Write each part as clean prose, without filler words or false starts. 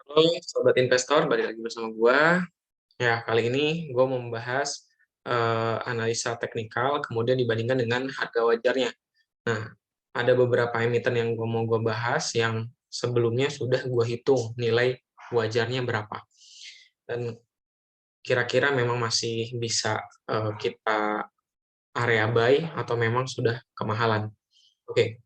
Halo sobat investor, balik lagi bersama gua. Ya, kali ini gua mau membahas, analisa teknikal kemudian dibandingkan dengan harga wajarnya. Nah, ada beberapa emiten yang gua bahas yang sebelumnya sudah gua hitung nilai wajarnya berapa, dan kira-kira memang masih bisa, kita area buy atau memang sudah kemahalan. Oke,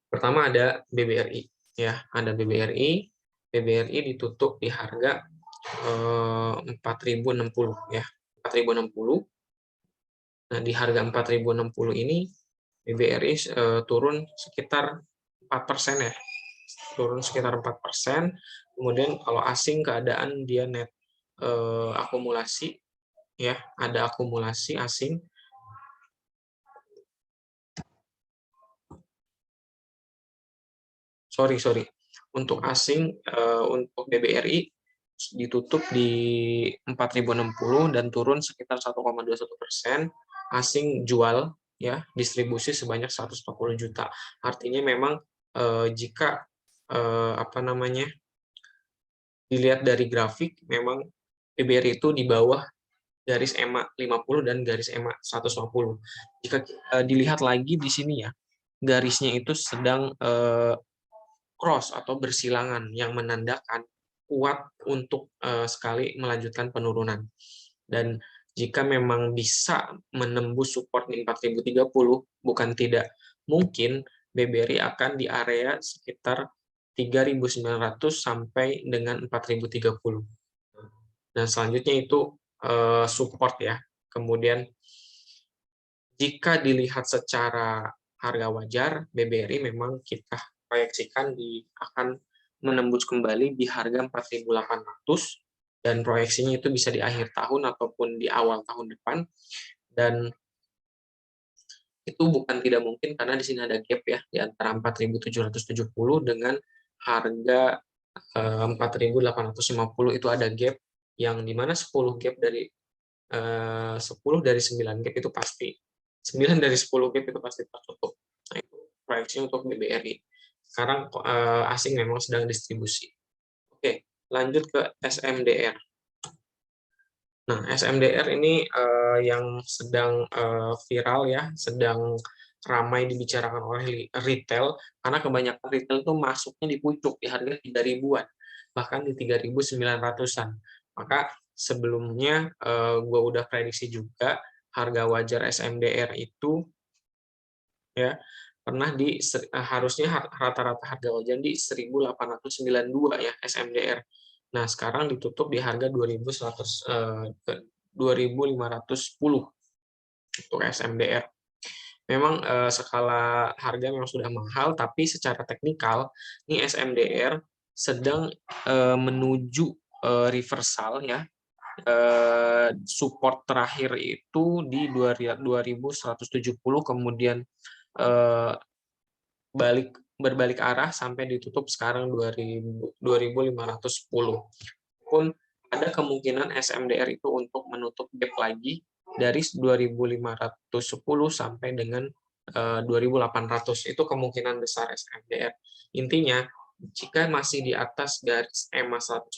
pertama ada BBRI, ya, ada BBRI. BBRI ditutup di harga 4.060 ya, 4.060. Nah, di harga 4.060 ini BBRI turun sekitar 4% ya, turun sekitar 4%. Kemudian kalau asing keadaan dia net akumulasi ya, ada akumulasi asing. Sorry, sorry. Untuk asing, untuk BBRI ditutup di 4.060 dan turun sekitar 1,21%. Asing jual ya, distribusi sebanyak 140 juta. Artinya memang jika apa namanya, dilihat dari grafik, memang BBRI itu di bawah garis EMA 50 dan garis EMA 150. Jika dilihat lagi di sini ya, garisnya itu sedang cross atau bersilangan yang menandakan kuat untuk sekali melanjutkan penurunan. Dan jika memang bisa menembus support di 4.030, bukan tidak mungkin BBRI akan di area sekitar 3.900 sampai dengan 4.030. Dan selanjutnya itu support ya. Kemudian jika dilihat secara harga wajar, BBRI memang kita proyeksikan akan menembus kembali di harga 4.800 dan proyeksinya itu bisa di akhir tahun ataupun di awal tahun depan. Dan itu bukan tidak mungkin karena di sini ada gap ya di antara 4.770 dengan harga 4.850. Itu ada gap yang dimana 10 gap dari 10 dari 9 gap itu pasti 9 dari 10 gap itu pasti tertutup. Nah, itu proyeksi untuk BBRI. Sekarang asing memang sedang distribusi. Oke, lanjut ke SMDR. Nah, SMDR ini yang sedang viral ya, sedang ramai dibicarakan oleh retail, karena kebanyakan retail itu masuknya di pucuk di harga 3 ribuan, bahkan di 3.900-an. Maka sebelumnya gue udah prediksi juga harga wajar SMDR itu ya pernah harusnya rata-rata harga wajar di 1.892 ya SMDR. Nah, sekarang ditutup di harga 2.510 untuk SMDR. Memang skala harga memang sudah mahal, tapi secara teknikal ini SMDR sedang menuju reversal ya. Support terakhir itu di 2.170, kemudian berbalik arah sampai ditutup sekarang 2.510. Pun ada kemungkinan SMDR itu untuk menutup gap lagi dari 2.510 sampai dengan 2.800. Itu kemungkinan besar SMDR. Intinya, jika masih di atas garis EMA 150,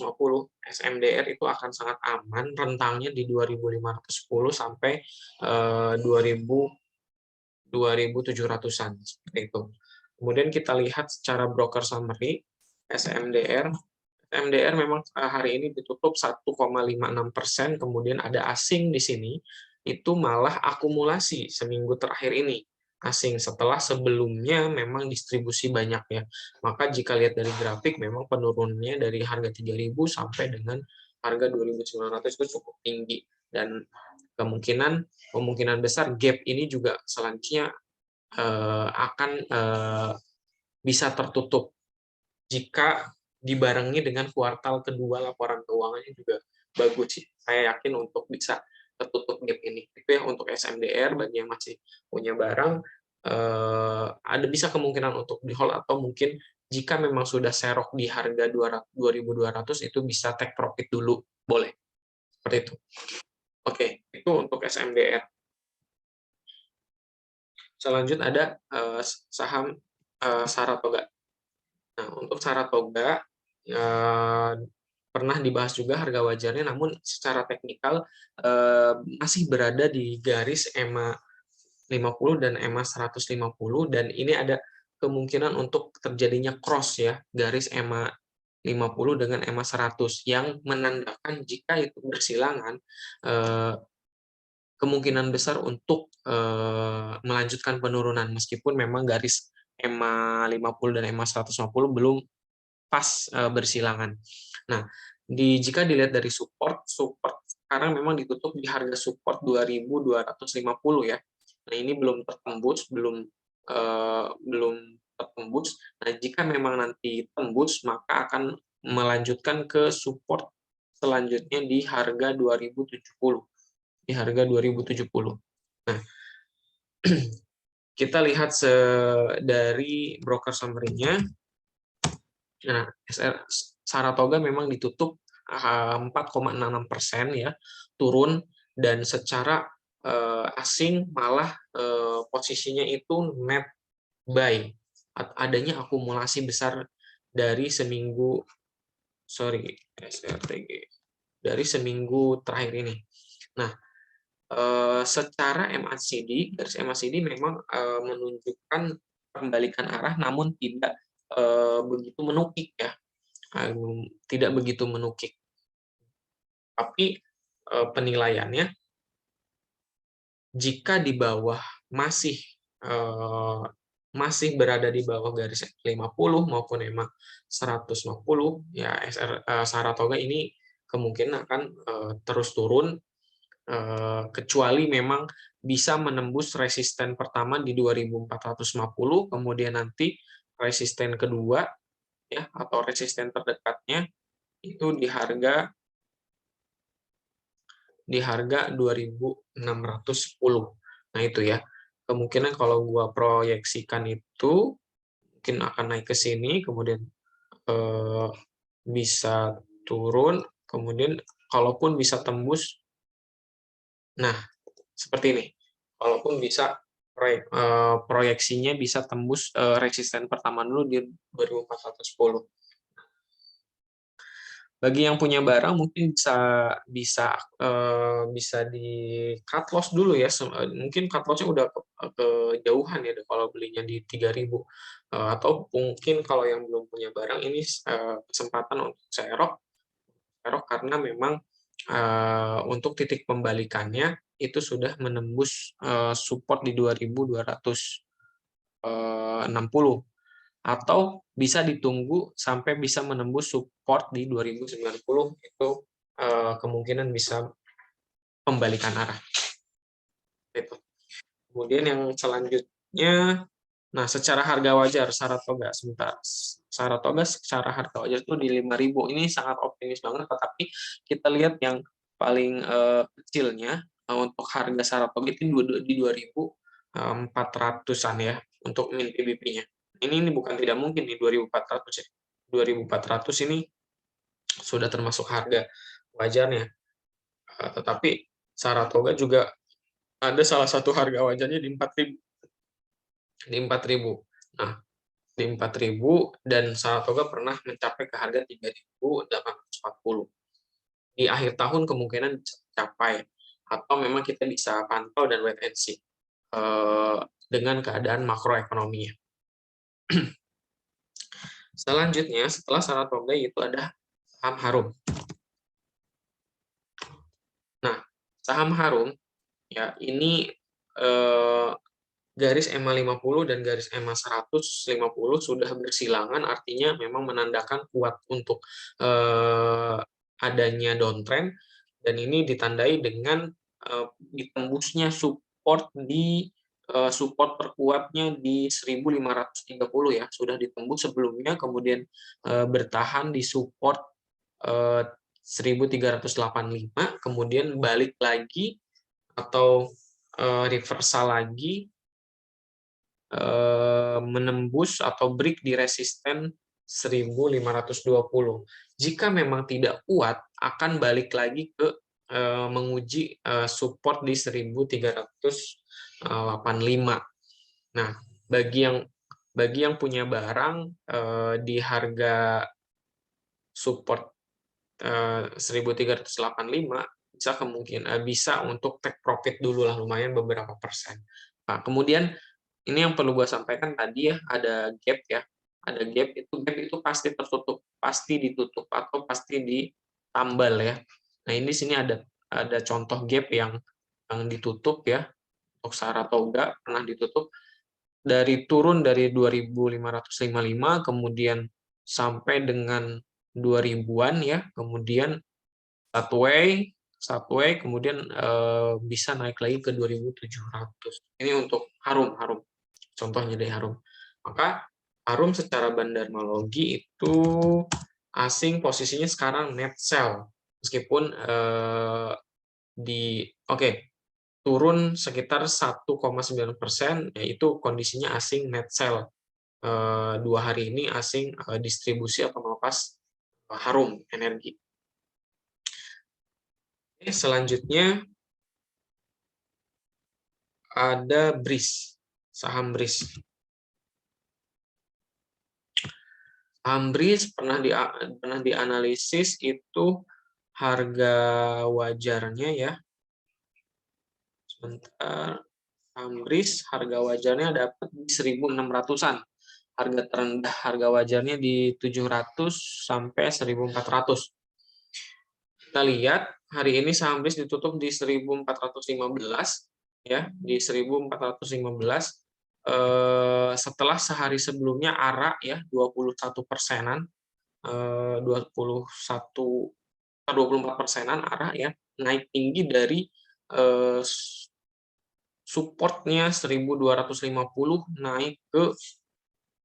SMDR itu akan sangat aman, rentangnya di 2.510 sampai 2.700-an, seperti itu. Kemudian kita lihat secara broker summary, SMDR. SMDR memang hari ini ditutup 1,56%, kemudian ada asing di sini, itu malah akumulasi seminggu terakhir ini. Asing setelah sebelumnya memang distribusi banyak ya. Maka jika lihat dari grafik, memang penurunannya dari harga 3.000 sampai dengan harga 2.900 itu cukup tinggi. Dan kemungkinan besar gap ini juga selanjutnya akan bisa tertutup jika dibarengi dengan kuartal kedua laporan keuangannya juga bagus sih. Saya yakin untuk bisa tertutup gap ini. Itu ya untuk SMDR. Bagi yang masih punya barang, ada bisa kemungkinan untuk di hold, atau mungkin jika memang sudah serok di harga 2.200 itu bisa take profit dulu, boleh. Seperti itu. Oke, itu untuk SMDR. Selanjutnya ada saham Saratoga. Nah, untuk Saratoga pernah dibahas juga harga wajarnya, namun secara teknikal masih berada di garis EMA 50 dan EMA 150, dan ini ada kemungkinan untuk terjadinya cross ya, garis EMA 50 dengan EMA 100 yang menandakan jika itu bersilangan, kemungkinan besar untuk melanjutkan penurunan meskipun memang garis EMA 50 dan EMA 150 belum pas bersilangan. Nah, jika dilihat dari support sekarang memang ditutup di harga support 2.250 ya. Nah, ini belum tertembus, belum tertembus. Nah, jika memang nanti tembus, maka akan melanjutkan ke support selanjutnya di harga 2070. Di harga 2070. Nah, kita lihat dari broker summary-nya. Nah, Saratoga memang ditutup 4,66% ya, turun, dan secara asing malah posisinya itu net buy, adanya akumulasi besar dari seminggu, dari seminggu terakhir ini. Nah, secara MACD, garis MACD memang menunjukkan pembalikan arah, namun tidak begitu menukik ya, tidak begitu menukik. Tapi penilaiannya, jika di bawah masih berada di bawah garis 50 maupun EMA 150, ya Saratoga ini kemungkinan akan terus turun, kecuali memang bisa menembus resisten pertama di 2450, kemudian nanti resisten kedua ya, atau resisten terdekatnya itu di harga 2610. Nah, itu ya. Kemungkinan kalau gua proyeksikan itu mungkin akan naik ke sini, kemudian bisa turun, kemudian kalaupun bisa tembus, nah seperti ini. Kalaupun bisa proyeksinya bisa tembus resisten pertama dulu di 2410. Bagi yang punya barang mungkin bisa di cut loss dulu ya. Mungkin cut loss-nya udah kejauhan ya kalau belinya di 3.000. Atau mungkin kalau yang belum punya barang ini kesempatan untuk serok karena memang untuk titik pembalikannya itu sudah menembus support di 2.260, atau bisa ditunggu sampai bisa menembus support di 2090, itu kemungkinan bisa pembalikan arah. Itu. Kemudian yang selanjutnya, nah secara harga wajar Saratoga secara harga wajar itu di 5.000. Ini sangat optimis banget, tetapi kita lihat yang paling kecilnya untuk harga Saratoga itu di 2.400-an ya untuk min PBB-nya. Ini bukan tidak mungkin di 2.400 ya. 2.400 ini sudah termasuk harga wajarnya. Tetapi Saratoga juga ada salah satu harga wajarnya di 4.000. Di 4.000. Nah, di 4.000 dan Saratoga pernah mencapai ke harga 3.840. Di akhir tahun kemungkinan bisa tercapai, atau memang kita bisa pantau dan wait and see dengan keadaan makroekonominya. Selanjutnya, setelah Saratoga itu ada saham Harum. Nah, saham Harum ya ini garis EMA 50 dan garis EMA 150 sudah bersilangan, artinya memang menandakan kuat untuk adanya downtrend, dan ini ditandai dengan ditembusnya support support terkuatnya di 1.530 ya, sudah ditembus sebelumnya, kemudian bertahan di support 1.385, kemudian balik lagi atau reversal lagi, menembus atau break di resisten 1.520. Jika memang tidak kuat, akan balik lagi ke menguji support di 1.385. Nah, bagi yang punya barang di harga support 1385 bisa untuk take profit dulu lah, lumayan beberapa persen. Nah, kemudian ini yang perlu gue sampaikan tadi ya, ada gap ya. Ada gap itu pasti ditutup atau pasti ditambal ya. Nah, ini di sini ada contoh gap yang ditutup ya. Untuk Saratoga pernah ditutup turun dari 2555 kemudian sampai dengan 2000-an ya. Kemudian Subway kemudian bisa naik lagi ke 2.700. Ini untuk Harum. Contohnya dari Harum. Maka Harum secara bandarmologi itu asing posisinya sekarang net sell. Meskipun turun sekitar 1,9%, yaitu kondisinya asing net sell. 2 hari ini asing distribusi atau melepas Harum Energi. Selanjutnya ada BRIS, saham BRIS. Saham BRIS pernah dianalisis itu harga wajarnya ya. Sebentar, saham BRIS harga wajarnya dapat di 1.600-an. Harga terendah harga wajarnya di 700 sampai 1.400. Kita lihat hari ini saham BRIS ditutup di 1.415 ya, di 1.415 setelah sehari sebelumnya ARA ya 21%-an 24%-an ARA ya, naik tinggi dari supportnya 1.250 naik ke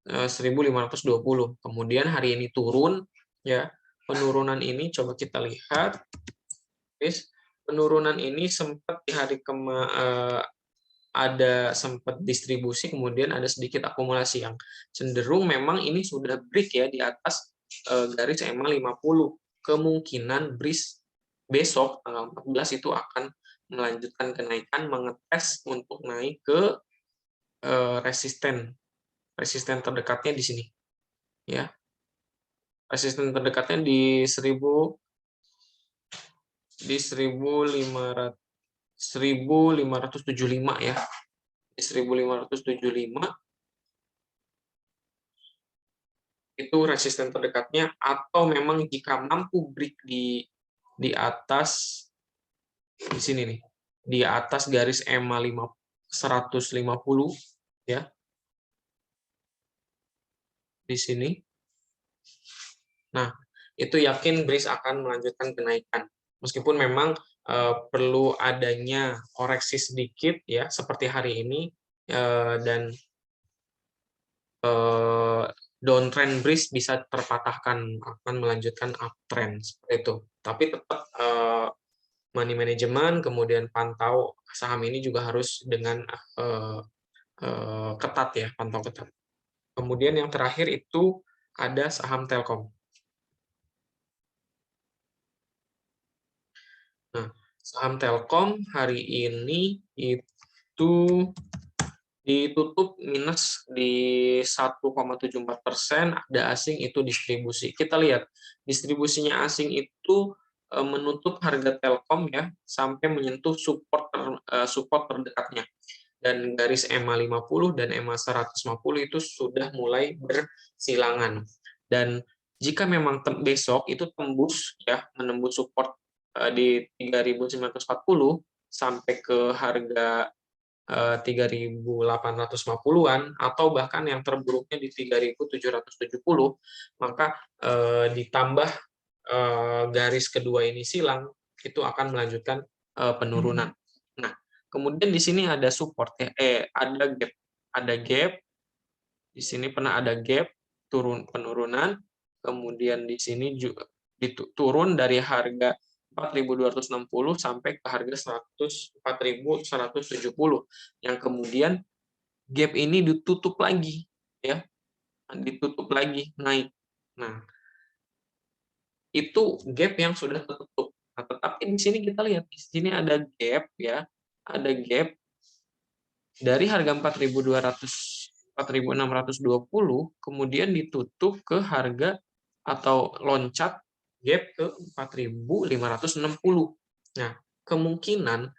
1.520. Kemudian hari ini turun ya. Penurunan ini coba kita lihat. Penurunan ini sempat di hari ada sempat distribusi, kemudian ada sedikit akumulasi yang cenderung memang ini sudah break ya di atas garis EMA 50. Kemungkinan BRIS besok tanggal 14 itu akan melanjutkan kenaikan, mengetes untuk naik ke resisten terdekatnya di sini ya. Resisten terdekatnya di 1.575 ya. Di 1.575 itu resisten terdekatnya, atau memang jika mampu break di atas di sini nih, di atas garis EMA 150 ya. Di sini. Nah, itu yakin BRIS akan melanjutkan kenaikan. Meskipun memang perlu adanya koreksi sedikit ya, seperti hari ini, dan downtrend BRIS bisa terpatahkan, akan melanjutkan uptrend seperti itu. Tapi tetap money management, kemudian pantau saham ini juga harus dengan ketat ya, pantau ketat. Kemudian yang terakhir itu ada saham Telkom. Nah, saham Telkom hari ini itu ditutup minus di 1,74%, ada asing itu distribusi. Kita lihat distribusinya asing itu menutup harga Telkom ya sampai menyentuh support terdekatnya. Dan garis EMA 50 dan EMA 150 itu sudah mulai bersilangan. Dan jika memang besok itu tembus ya, menembus support di 3.940 sampai ke harga 3.850-an atau bahkan yang terburuknya di 3.770, maka ditambah garis kedua ini silang, itu akan melanjutkan penurunan. Nah, kemudian di sini ada support ya, ada gap. Di sini pernah ada gap penurunan, kemudian di sini juga turun dari harga 4.260 sampai ke harga 4.170, yang kemudian gap ini ditutup lagi ya, ditutup lagi naik. Nah, itu gap yang sudah tertutup. Nah, tetapi di sini kita lihat di sini ada gap ya, ada gap dari harga 4.620 kemudian ditutup ke harga atau loncat gap ke 4.560. Nah, kemungkinan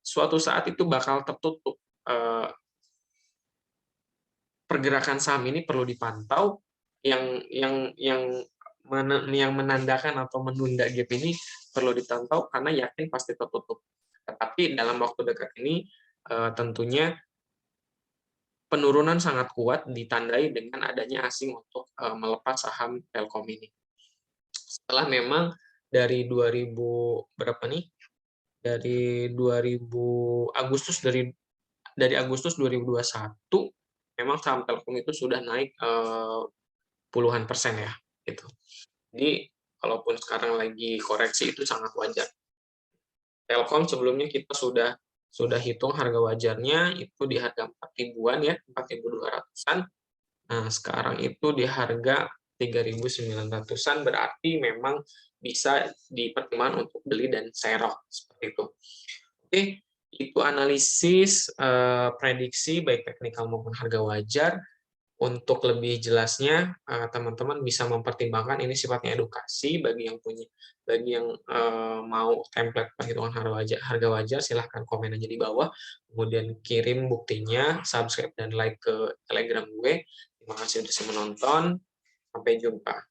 suatu saat itu bakal tertutup. Pergerakan saham ini perlu dipantau, yang menandakan atau menunda gap ini perlu dipantau karena yakin pasti tertutup. Tetapi dalam waktu dekat ini tentunya penurunan sangat kuat ditandai dengan adanya asing untuk melepas saham Telkom ini. Setelah memang dari 2000 berapa nih? Dari 2000 Agustus dari Agustus 2021 memang saham Telkom itu sudah naik puluhan persen ya, gitu. Jadi kalaupun sekarang lagi koreksi itu sangat wajar. Telkom sebelumnya kita sudah hitung harga wajarnya itu di harga 4 ribuan ya, 4.200-an. Nah, sekarang itu di harga 3.900-an, berarti memang bisa dipertimbangkan untuk beli dan serok seperti itu. Oke, itu analisis prediksi baik teknikal maupun harga wajar. Untuk lebih jelasnya, teman-teman bisa mempertimbangkan, ini sifatnya edukasi bagi yang mau template perhitungan harga wajar, silahkan komen aja di bawah, kemudian kirim buktinya, subscribe dan like ke Telegram gue. Terima kasih sudah menonton, sampai jumpa.